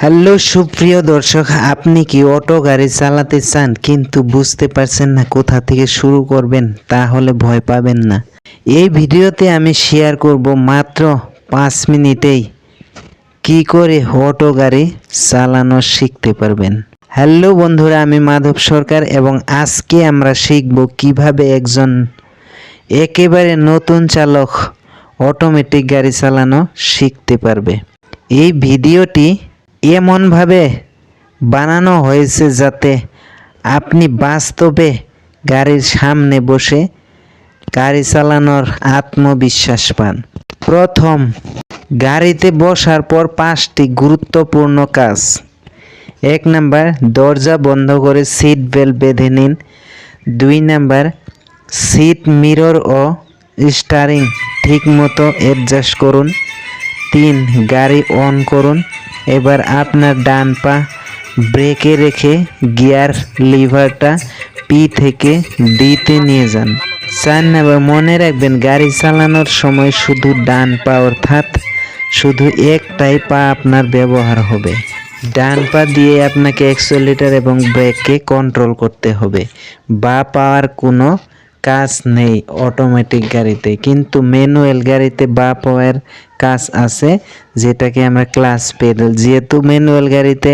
Hello সুপ্রিয় দর্শক, আপনি কি অটো গাড়ি চালাতে চান কিন্তু বুঝতে পারছেন না কোথা থেকে শুরু করবেন? তাহলে ভয় পাবেন না। এই ভিডিওতে আমি শেয়ার করব মাত্র 5 মিনিটেই কি করে অটো গাড়ি চালানো শিখতে পারবেন। হ্যালো বন্ধুরা, আমি মাধব সরকার এবং আজকে আমরা শিখব কিভাবে একজন একেবারে নতুন চালক অটোমেটিক গাড়ি চালানো শিখতে পারবে। এই ভিডিওটি এমনভাবে বানানো হয়েছে যাতে আপনি বাস্তবে গাড়ির সামনে বসে গাড়ি চালানোর আত্মবিশ্বাস পান। প্রথম, গাড়িতে বসার পর 5টি গুরুত্বপূর্ণ কাজ। 1 নাম্বার, দরজা বন্ধ করে সিট বেল্ট বেঁধে নিন। 2 নাম্বার, সিট মিরর ও স্টিয়ারিং ঠিকমতো অ্যাডজাস্ট করুন। 3, গাড়ি অন করুন। এবার আপনার ডান পা ব্রেকে রেখে গিয়ার লিভারটা পি থেকে ডিতে নিয়ে যান। 4 নাম্বার, মনে রাখবেন গাড়ি চালানোর সময় শুধু ডান পা অর্থাৎ শুধু একটাই পা আপনার ব্যবহার হবে। ডান পা দিয়ে আপনাকে অ্যাক্সেলারেটর এবং ব্রেককে কন্ট্রোল করতে হবে। বা পাওয়ার কোনো কাজ নেই অটোমেটিক গাড়িতে, কিন্তু ম্যানুয়াল গাড়িতে বা পাওয়ার কাজ আছে, যেটাকে আমরা ক্লাচ পেডেল। যেহেতু ম্যানুয়াল গাড়িতে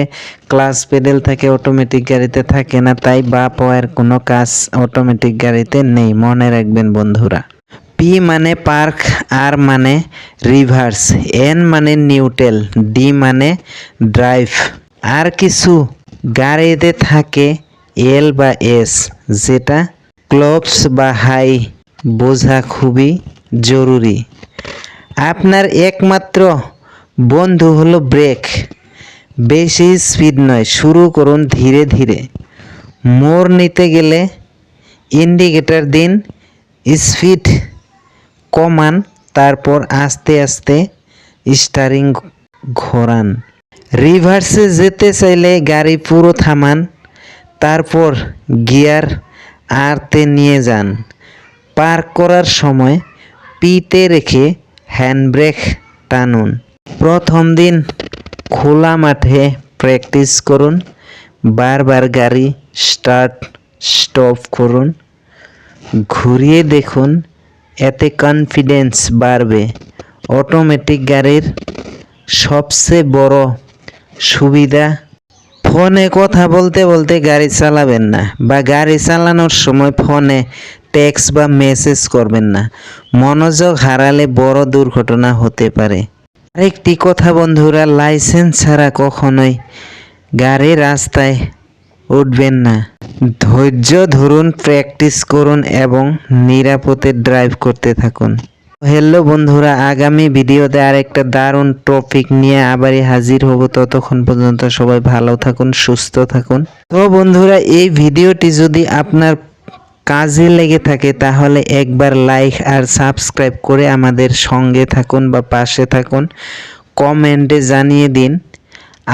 ক্লাচ পেডেল থাকে, অটোমেটিক গাড়িতে থাকে না, তাই বা পাওয়ার কোনো কাজ অটোমেটিক গাড়িতে নেই। মনে রাখবেন বন্ধুরা। পি মানে পার্ক, আর মানে রিভার্স, এন মানে নিউট্রাল, ডি মানে ড্রাইভ। আর কিছু গাড়িতে থাকে এল বা এস, যেটা ক্লোভস বা হাই বোঝা খুবই জরুরি। আপনার একমাত্র বন্ধু হলো ব্রেক। বেশি স্পিড নয়, শুরু করুন ধীরে ধীরে। মোড় নিতে গেলে ইন্ডিকেটর দিন, স্পিড কমান, তারপর আস্তে আস্তে স্টিয়ারিং ঘোরান। রিভার্সে যেতে চাইলে গাড়ি পুরো থামান, তারপর গিয়ার আরতে নিয়ে যান। পার্ক করার সময় পিতে রেখে হ্যান্ডব্রেক টানুন। প্রথম দিন খোলা মাঠে প্র্যাকটিস করুন, বারবার গাড়ি স্টার্ট স্টপ করুন, ঘুরিয়ে দেখুন, এতে কনফিডেন্স বাড়বে। অটোমেটিক গাড়ির সবচেয়ে বড় সুবিধা, ফোনে কথা বলতে বলতে গাড়ি চালাবেন না, বা গাড়ি চালানোর সময় ফোনে টেক্সট বা মেসেজ করবেন না। মনোযোগ হারালে বড় দুর্ঘটনা হতে পারে। আরেকটি কথা বন্ধুরা, লাইসেন্স ছাড়া কখনোই গাড়ি রাস্তায় উঠবেন না। ধৈর্য ধরুন, প্র্যাকটিস করুন এবং নিরাপদে ড্রাইভ করতে থাকুন। হ্যালো বন্ধুরা, আগামী ভিডিওতে আরেকটা দারুণ টপিক নিয়ে আবারই হাজির হব। ততক্ষণ পর্যন্ত সবাই ভালো থাকুন, সুস্থ থাকুন। তো বন্ধুরা, এই ভিডিওটি যদি আপনার কাজে লেগে থাকে তাহলে একবার লাইক আর সাবস্ক্রাইব করে আমাদের সঙ্গে থাকুন বা পাশে থাকুন। কমেন্টে জানিয়ে দিন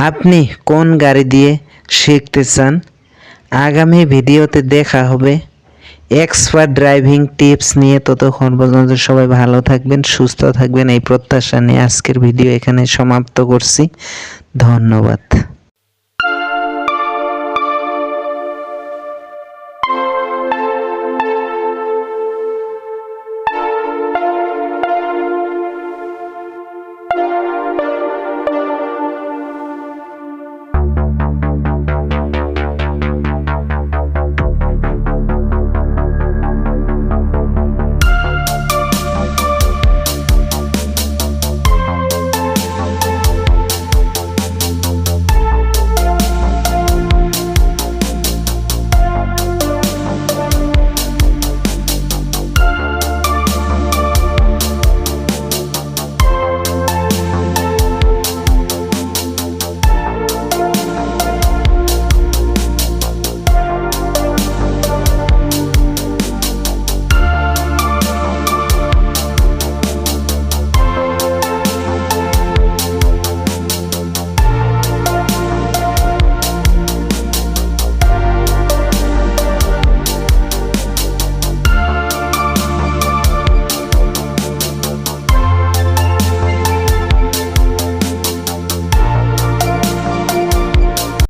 আপনি কোন গাড়ি দিয়ে শিখতে চান। আগামী ভিডিওতে দেখা হবে এক্সপার্ট ড্রাইভিং টিপস নিয়ে। ততক্ষণ পর্যন্ত সবাই ভালো থাকবেন, সুস্থ থাকবেন, এই প্রত্যাশা নিয়ে আজকের ভিডিও এখানে সমাপ্ত করছি। ধন্যবাদ।